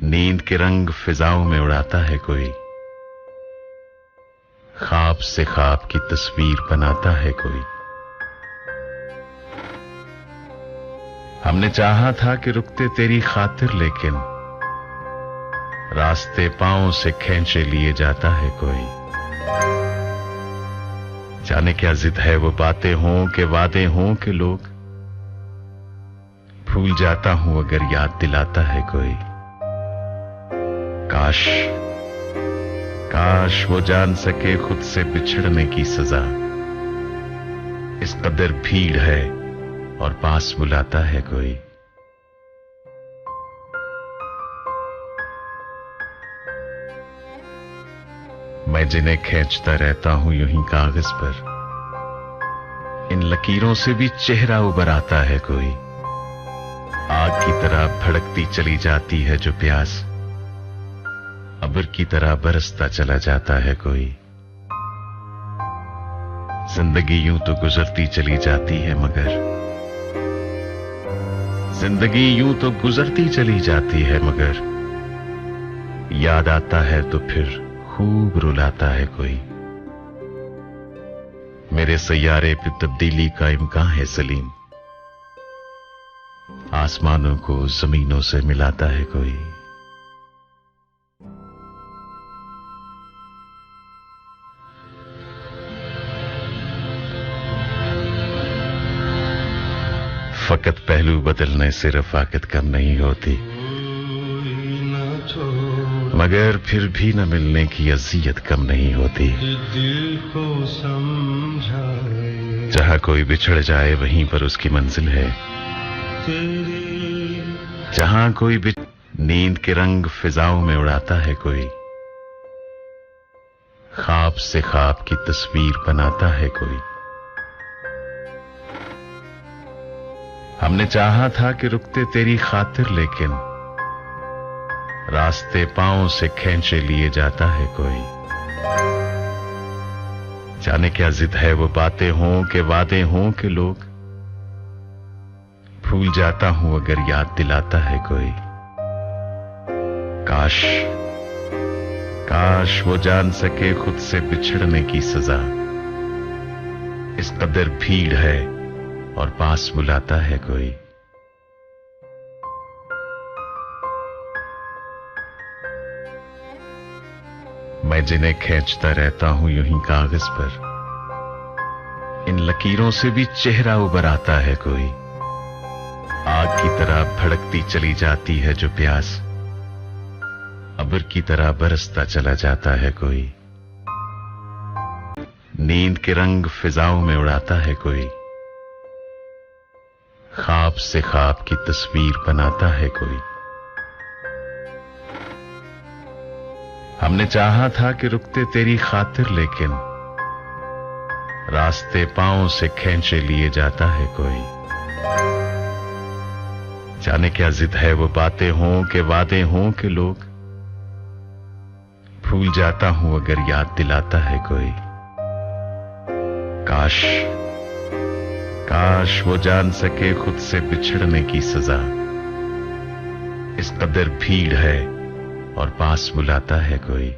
नींद के रंग फिजाओं में उड़ाता है कोई, ख्वाब से ख्वाब की तस्वीर बनाता है कोई। हमने चाहा था कि रुकते तेरी खातिर, लेकिन रास्ते पांव से खींचे लिए जाता है कोई। जाने क्या जिद है, वो बातें हों कि वादे हों कि लोग, भूल जाता हूं अगर याद दिलाता है कोई। काश काश वो जान सके खुद से बिछड़ने की सजा, इस कदर भीड़ है और पास बुलाता है कोई। मैं जिन्हें खींचता रहता हूं यूं ही कागज पर, इन लकीरों से भी चेहरा उबर आता है कोई। आग की तरह भड़कती चली जाती है जो प्यास, अबर की तरह बरसता चला जाता है कोई। जिंदगी यूं तो गुजरती चली जाती है, मगर जिंदगी यूं तो गुजरती चली जाती है, मगर याद आता है तो फिर खूब रुलाता है कोई। मेरे सैयारे पे तब्दीली का इम्कान है सलीम, आसमानों को जमीनों से मिलाता है कोई। फकत पहलू बदलने से रफाकत कम नहीं होती, मगर फिर भी न मिलने की अज़ियत कम नहीं होती। जहां कोई बिछड़ जाए वहीं पर उसकी मंजिल है, जहां कोई नींद के रंग फिजाओं में उड़ाता है कोई, ख्वाब से ख्वाब की तस्वीर बनाता है कोई। हमने चाहा था कि रुकते तेरी खातिर, लेकिन रास्ते पांव से खींचे लिए जाता है कोई। जाने क्या जिद है, वो बातें हों कि वादे हों कि लोग, भूल जाता हूं अगर याद दिलाता है कोई। काश काश वो जान सके खुद से बिछड़ने की सजा, इस कदर भीड़ है और पास बुलाता है कोई। मैं जिन्हें खींचता रहता हूं यूं ही कागज पर, इन लकीरों से भी चेहरा उबर आता है कोई। आग की तरह भड़कती चली जाती है जो प्यास, अबर की तरह बरसता चला जाता है कोई। नींद के रंग फिजाओं में उड़ाता है कोई, ख्वाब से ख्वाब की तस्वीर बनाता है कोई। हमने चाहा था कि रुकते तेरी खातिर, लेकिन रास्ते पांव से खींचे लिए जाता है कोई। जाने क्या जिद है, वो बातें हों कि वादे हों कि लोग, भूल जाता हूं अगर याद दिलाता है कोई। काश काश वो जान सके खुद से बिछड़ने की सजा, इस कदर भीड़ है और पास बुलाता है कोई।